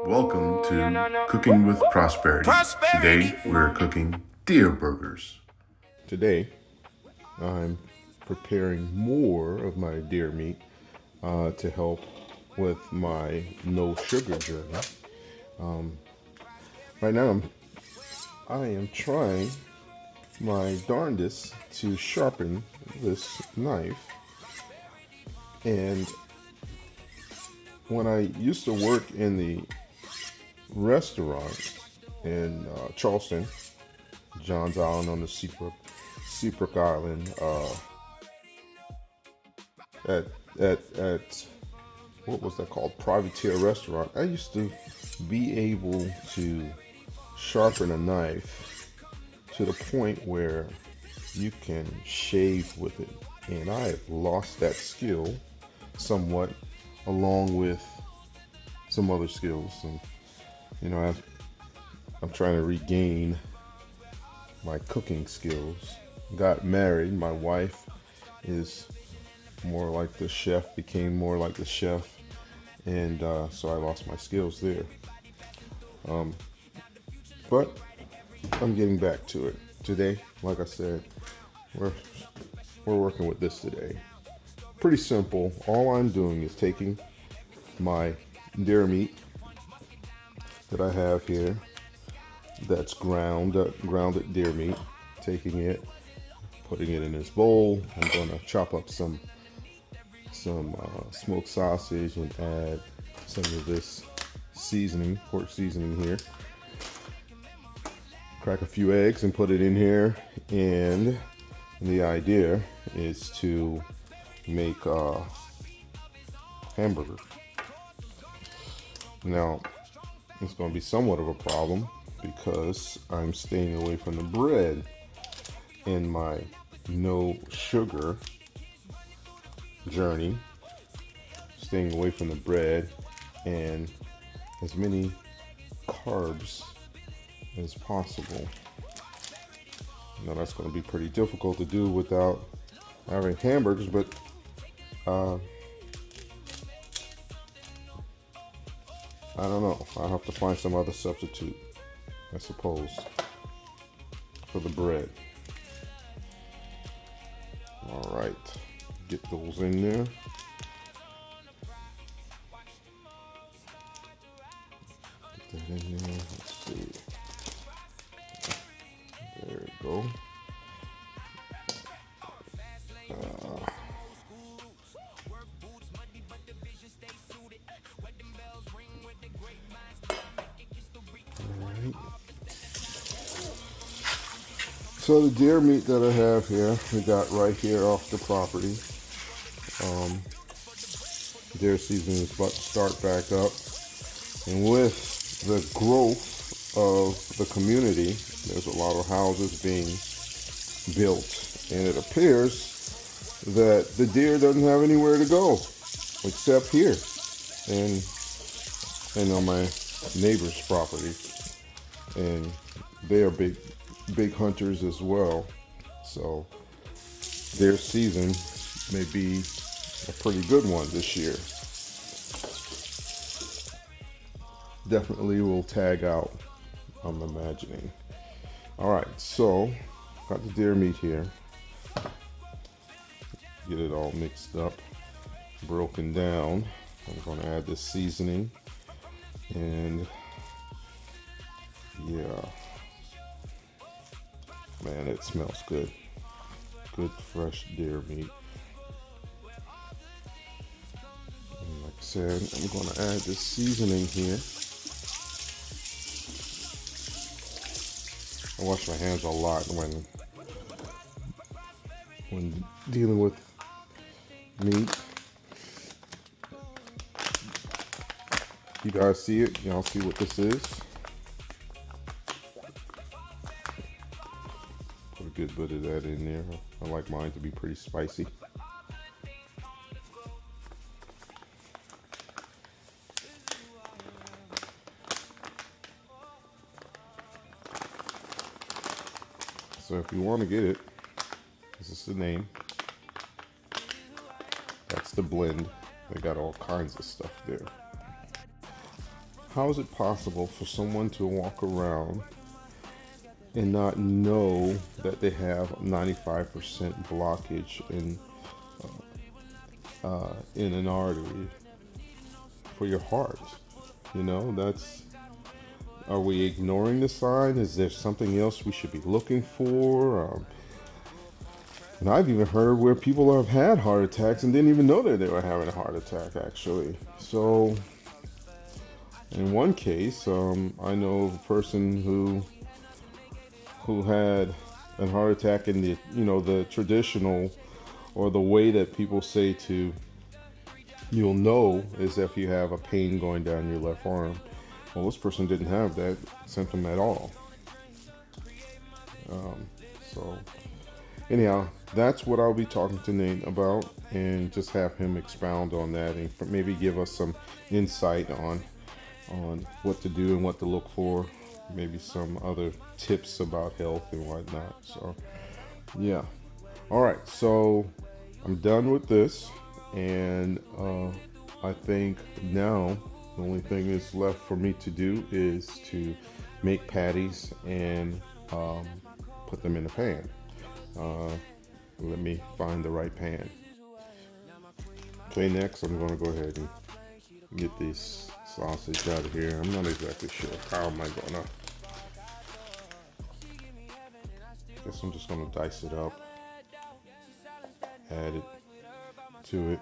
Welcome to Cooking with Prosperity. Today we're cooking deer burgers. Today, I'm preparing more of my deer meat to help with my no sugar journey. Right now, I am trying my darndest to sharpen this knife. And when I used to work in the restaurant in Charleston, Johns Island on the Seabrook Island, at what was that called? Privateer Restaurant. I used to be able to sharpen a knife to the point where you can shave with it, and I have lost that skill somewhat, along with some other skills. And I'm trying to regain my cooking skills. Got married. My wife is more like the chef, became more like the chef, and so I lost my skills there. But I'm getting back to it today. Like I said, we're working with this today. Pretty simple. All I'm doing is taking my deer meat that I have here, that's grounded deer meat, taking it, putting it in this bowl. I'm going to chop up some smoked sausage and add some of this seasoning, pork seasoning here. Crack a few eggs and put it in here, and the idea is to make a hamburger. Now, it's going to be somewhat of a problem because I'm staying away from the bread in my no sugar journey, staying away from the bread and as many carbs as possible. Now that's going to be pretty difficult to do without having hamburgers, but I don't know. I'll have to find some other substitute, I suppose, for the bread. All right, get those in there. Get that in there. Let's see. There we go. So the deer meat that I have here, we got right here off the property. Deer season is about to start back up, and with the growth of the community, there's a lot of houses being built, and it appears that the deer doesn't have anywhere to go except here and on my neighbor's property, and they are big hunters as well, so their season may be a pretty good one this year. Definitely will tag out, I'm imagining. All right, so got the deer meat here. Get it all mixed up, broken down. I'm going to add this seasoning, and yeah, man, it smells good. Good fresh deer meat. And like I said, I'm going to add this seasoning here. I wash my hands a lot when dealing with meat. You guys see it? Y'all see what this is? Put a good bit of that in there. I like mine to be pretty spicy. So if you want to get it, this is the name. That's the blend. They got all kinds of stuff there. how is it possible for someone to walk around and not know that they have 95% blockage in an artery for your heart? You know, are we ignoring the sign? Is there something else we should be looking for? And I've even heard where people have had heart attacks and didn't even know that they were having a heart attack, actually. So, in one case, I know of a person who had a heart attack in the traditional, or the way that people say you'll know is if you have a pain going down your left arm. Well, this person didn't have that symptom at all. So anyhow, that's what I'll be talking to Nate about, and just have him expound on that and maybe give us some insight on what to do and what to look for, maybe some other tips about health and whatnot. So yeah, all right, so I'm done with this, and I think now the only thing that's left for me to do is to make patties and put them in a pan. Let me find the right pan. Okay, next I'm going to go ahead and get this sausage out of here. I'm not exactly sure how am I going to. I guess I'm just going to dice it up, add it to it.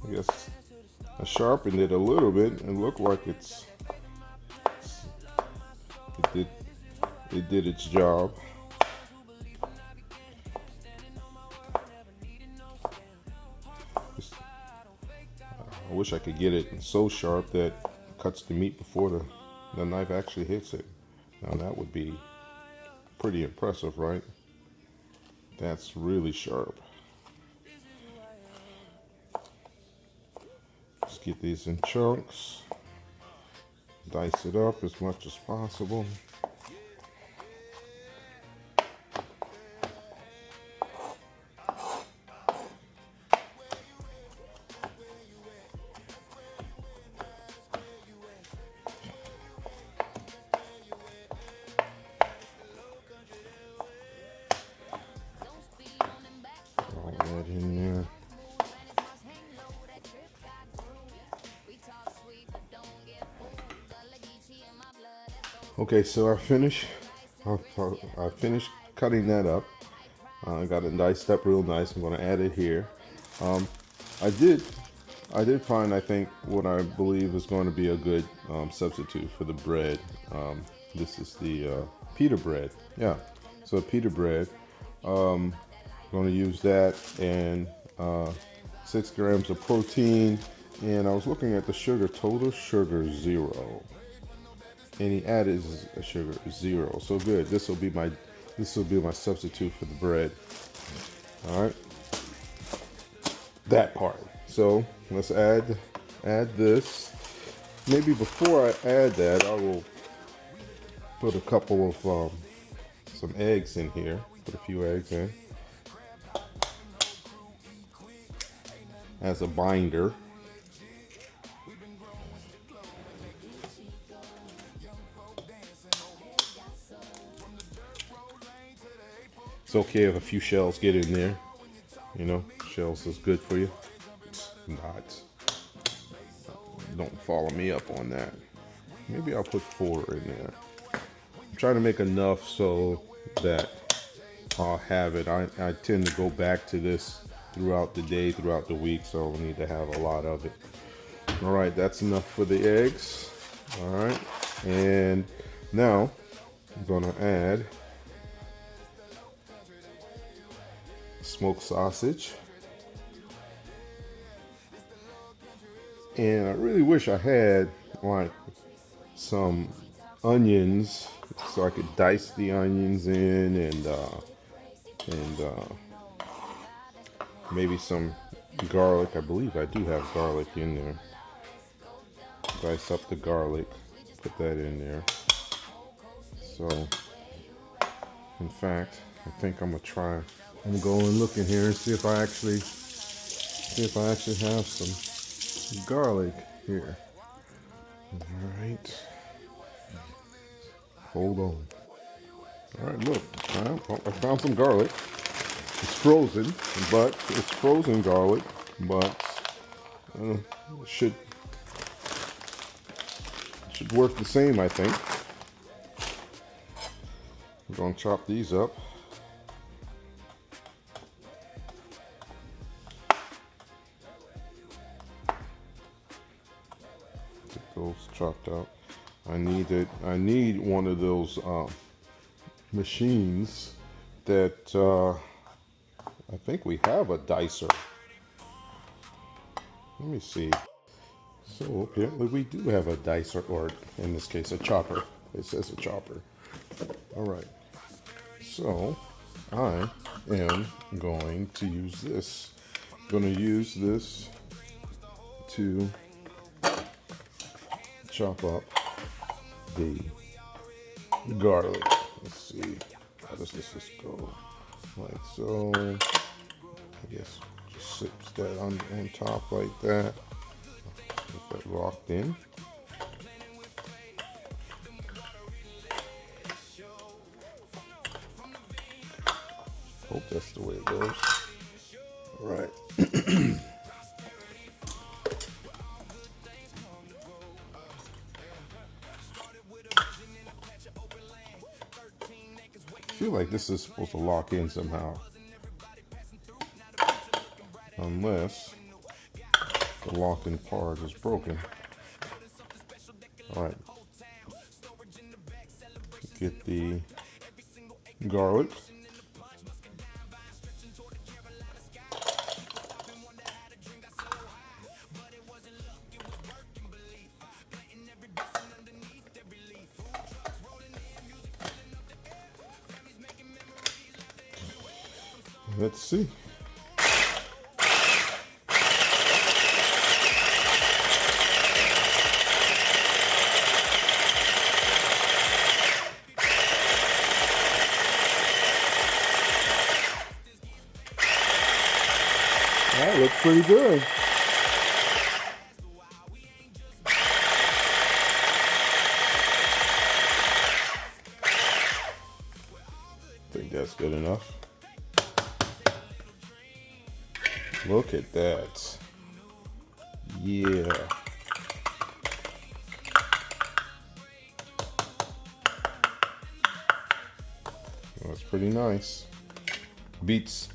I guess I sharpened it a little bit and looked like it did its job. I wish I could get it so sharp that it cuts the meat before the knife actually hits it. Now that would be pretty impressive, right? That's really sharp. Just get these in chunks, dice it up as much as possible. All that in there. Okay, so I finished cutting that up. I got it diced up real nice. I'm going to add it here. I did find, I think, what I believe is going to be a good substitute for the bread. This is the pita bread. Yeah, so pita bread. I'm going to use that, and 6 grams of protein. And I was looking at the sugar, total sugar 0. And he added a sugar 0. So good. This will be my substitute for the bread. All right. That part. So let's add this. Maybe before I add that, I will put a couple of some eggs in here. Put a few eggs in as a binder. It's okay if a few shells get in there. You know, shells is good for you. Not. Don't follow me up on that. Maybe I'll put 4 in there. I'm trying to make enough so that I'll have it. I tend to go back to this throughout the day, throughout the week, so I'll need to have a lot of it. All right, that's enough for the eggs. All right, and now I'm gonna add smoked sausage. And I really wish I had like some onions so I could dice the onions in, and maybe some garlic. I believe I do have garlic in there. Dice up the garlic, put that in there. So In fact, I think I'm gonna try. I'm gonna go and look in here and see if I actually have some garlic here. All right. Hold on. All right, look. I found some garlic. It's frozen, but it's frozen garlic, but it should work the same, I think. We're gonna chop these up. Get those chopped out. I need one of those machines that I think we have a dicer. Let me see. So apparently we do have a dicer, or in this case a chopper. It says a chopper. All right. So I am going to use this. I'm going to use this to chop up the garlic. Let's see. How does this go? Like so. I guess just slips that on top like that. Get that locked in. Hope that's the way it goes. All right. I feel like this is supposed to lock in somehow. Unless the locking part is broken. All right. Get the garlic. Let's see. That looks pretty good. I think that's good enough. Look at that. Yeah. That's pretty nice. Beats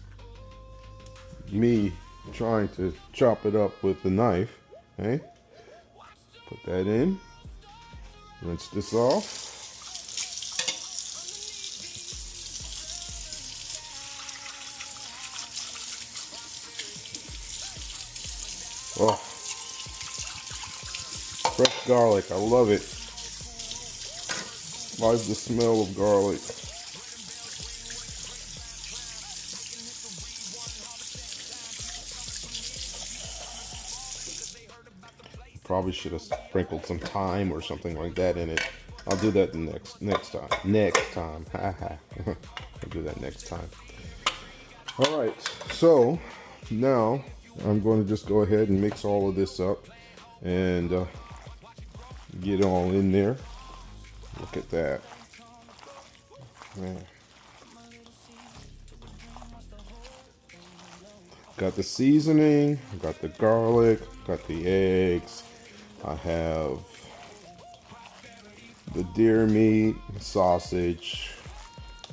me trying to chop it up with the knife. Okay? Put that in. Rinse this off. Oh, fresh garlic. I love it. Love the smell of garlic. Probably should have sprinkled some thyme or something like that in it. I'll do that next time. Next time. I'll do that next time. All right. So now I'm going to just go ahead and mix all of this up and get it all in there. Look at that. Man. Got the seasoning, got the garlic, got the eggs. I have the deer meat, sausage,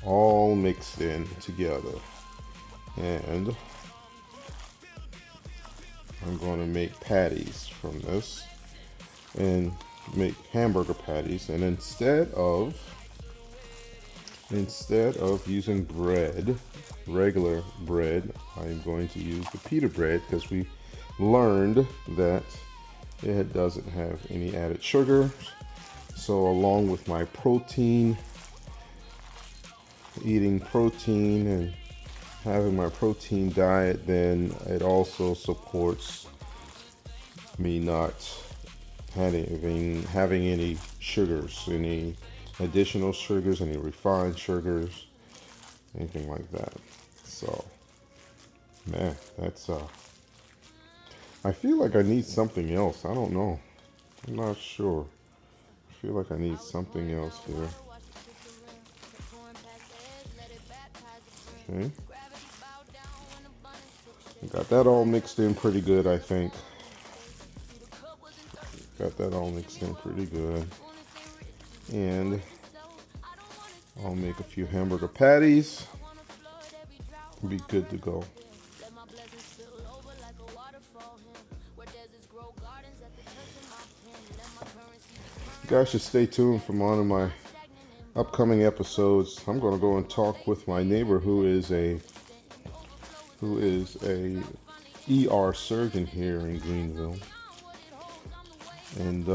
all mixed in together. And I'm going to make patties from this and make hamburger patties. And instead of using bread, regular bread, I'm going to use the pita bread because we learned that it doesn't have any added sugar. So along with my protein, eating protein and having my protein diet, then it also supports me not having any sugars, any additional sugars, any refined sugars. anything like that. So, man, that's I feel like I need something else. I don't know. I'm not sure. I feel like I need something else here. Okay. Got that all mixed in pretty good, I think. Got that all mixed in pretty good. And I'll make a few hamburger patties. Be good to go. You guys should stay tuned for one of my upcoming episodes. I'm going to go and talk with my neighbor who is a ER surgeon here in Greenville. And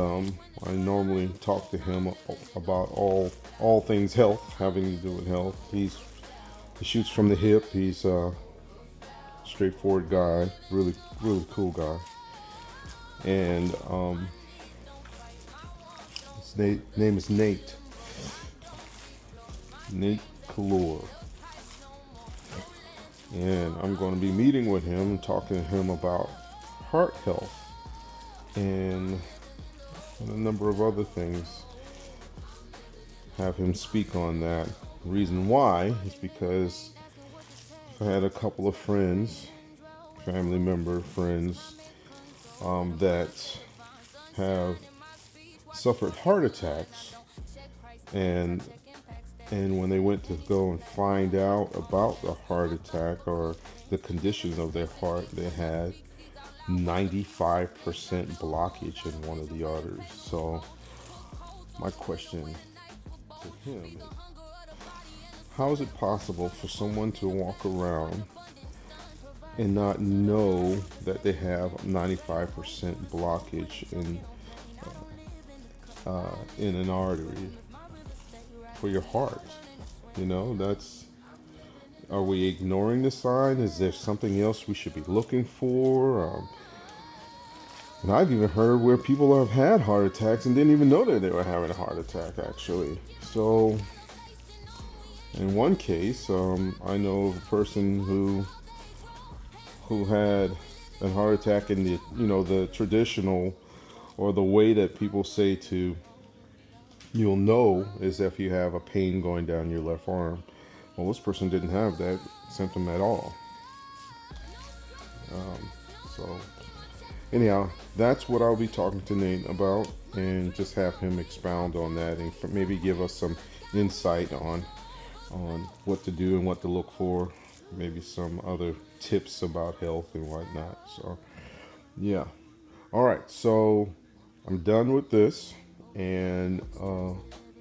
I normally talk to him about all things health, having to do with health. He shoots from the hip. He's a straightforward guy, really cool guy. And his name is Nate Kalor. And I'm going to be meeting with him and talking to him about heart health and a number of other things. Have him speak on that. The reason why is because I had a couple of friends, family member friends, that have suffered heart attacks, and when they went to go and find out about the heart attack or the conditions of their heart, they had 95% blockage in one of the arteries. So my question to him is, how is it possible for someone to walk around and not know that they have 95% blockage in an artery for your heart? You know, are we ignoring the sign? Is there something else we should be looking for? And I've even heard where people have had heart attacks and didn't even know that they were having a heart attack, actually. So in one case, I know of a person who had a heart attack in the traditional, or the way that people say you'll know is if you have a pain going down your left arm. Well, this person didn't have that symptom at all. So anyhow, that's what I'll be talking to Nate about, and just have him expound on that and maybe give us some insight on what to do and what to look for, maybe some other tips about health and whatnot. So yeah, all right, so I'm done with this, and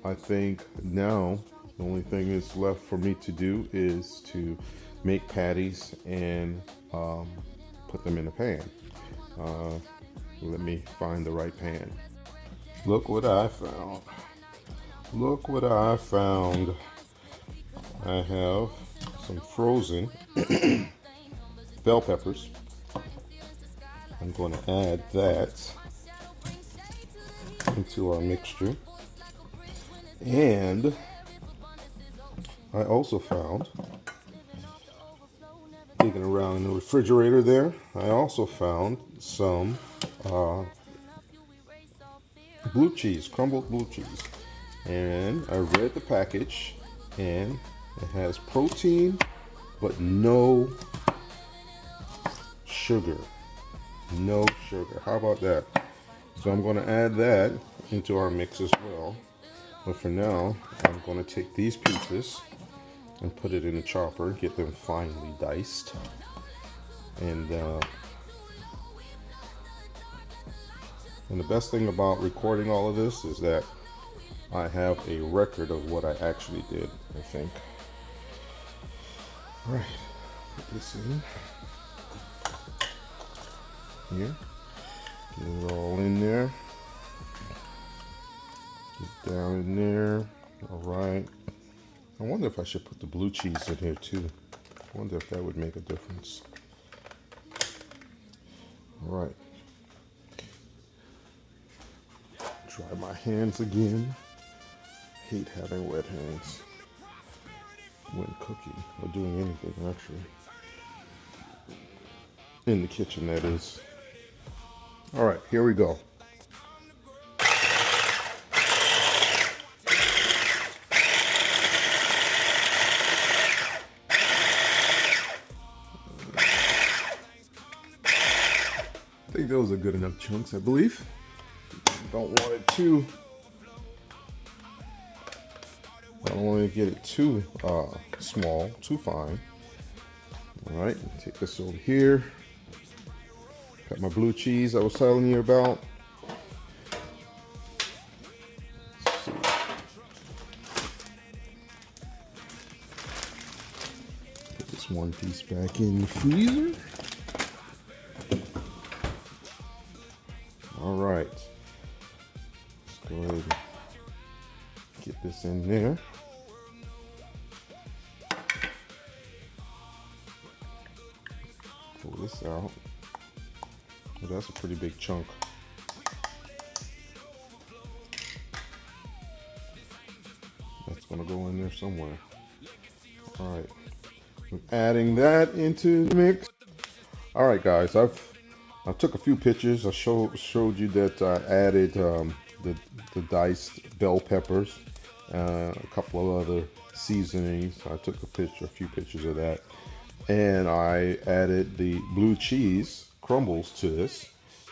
I think now the only thing that's left for me to do is to make patties and put them in a pan. Let me find the right pan. Look what I found. Look what I found. I have some frozen bell peppers. I'm going to add that into our mixture. And I also found, digging around in the refrigerator there, I also found some blue cheese, crumbled blue cheese. And I read the package, and it has protein but no sugar. No sugar. How about that? So I'm going to add that into our mix as well. But for now, I'm going to take these pieces and put it in a chopper, get them finely diced. And the best thing about recording all of this is that I have a record of what I actually did, I think. All right, put this in here. Get it all in there. Get down in there. All right. I wonder if I should put the blue cheese in here too. I wonder if that would make a difference. All right. Dry my hands again. Hate having wet hands. when cooking or doing anything, actually. In the kitchen, that is. All right, here we go. I think those are good enough chunks, I believe. Don't want it too. I don't want to get it too small, too fine. All right, take this over here. Got my blue cheese I was telling you about. Let's see. Put this one piece back in the freezer. All right. Let's go ahead and get this in there. Pull this out. Oh, that's a pretty big chunk. That's gonna go in there somewhere. All right. I'm adding that into the mix. All right, guys. I took a few pictures. I showed you that I added the diced bell peppers, a couple of other seasonings. I took a few pictures of that, and I added the blue cheese crumbles to this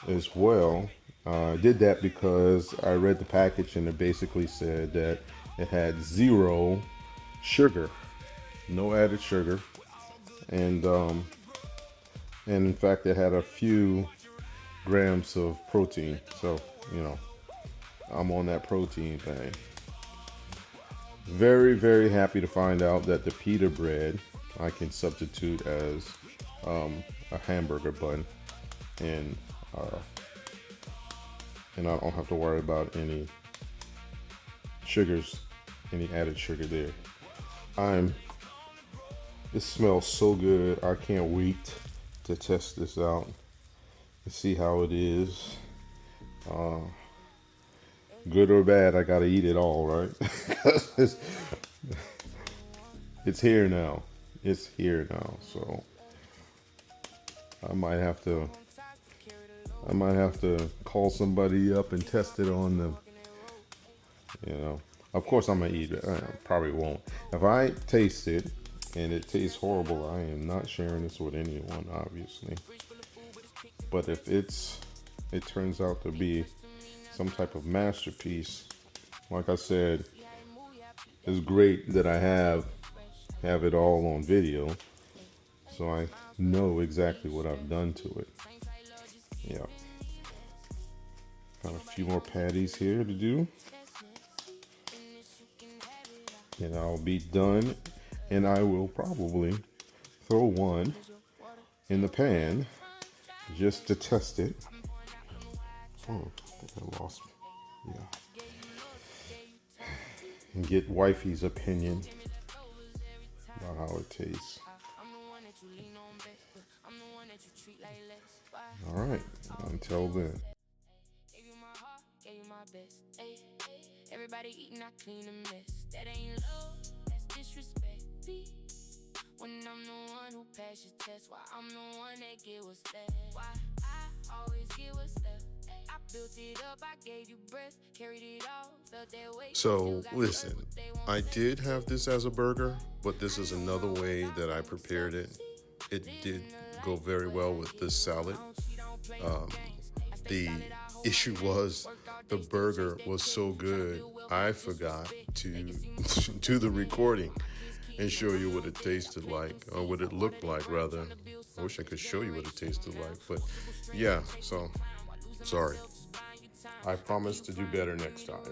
as well. I did that because I read the package and it basically said that it had 0 sugar, no added sugar, and in fact it had a few grams of protein. So, you know, I'm on that protein thing. Very, very happy to find out that the pita bread I can substitute as a hamburger bun, and I don't have to worry about any sugars, any added sugar there. This smells so good. I can't wait to test this out and see how it is. Good or bad, I gotta eat it all, right? It's here now. It's here now. So I might have to call somebody up and test it on them. You know, of course I'm gonna eat it. I probably won't. If I taste it and it tastes horrible, I am not sharing this with anyone, obviously. But if it turns out to be some type of masterpiece, like I said, it's great that I have it all on video, so I know exactly what I've done to it. Yeah. Got a few more patties here to do, and I'll be done. And I will probably throw one in the pan just to test it. Oh, I think I lost. Yeah. And get wifey's opinion about how it tastes. All right. Until then. Everybody eating, I clean a mess. That ain't love, that's disrespect. When I'm the one who passed your test, why I'm the one that get what's left? Why I always get what's left? I built it up, I gave you breath, carried it all, felt that way. So listen, I did have this as a burger, but this is another way that I prepared it. It did go very well with this salad. The issue was the burger was so good, I forgot to do the recording and show you what it tasted like, or what it looked like, rather. I wish I could show you what it tasted like, but yeah, so sorry. I promise to do better next time.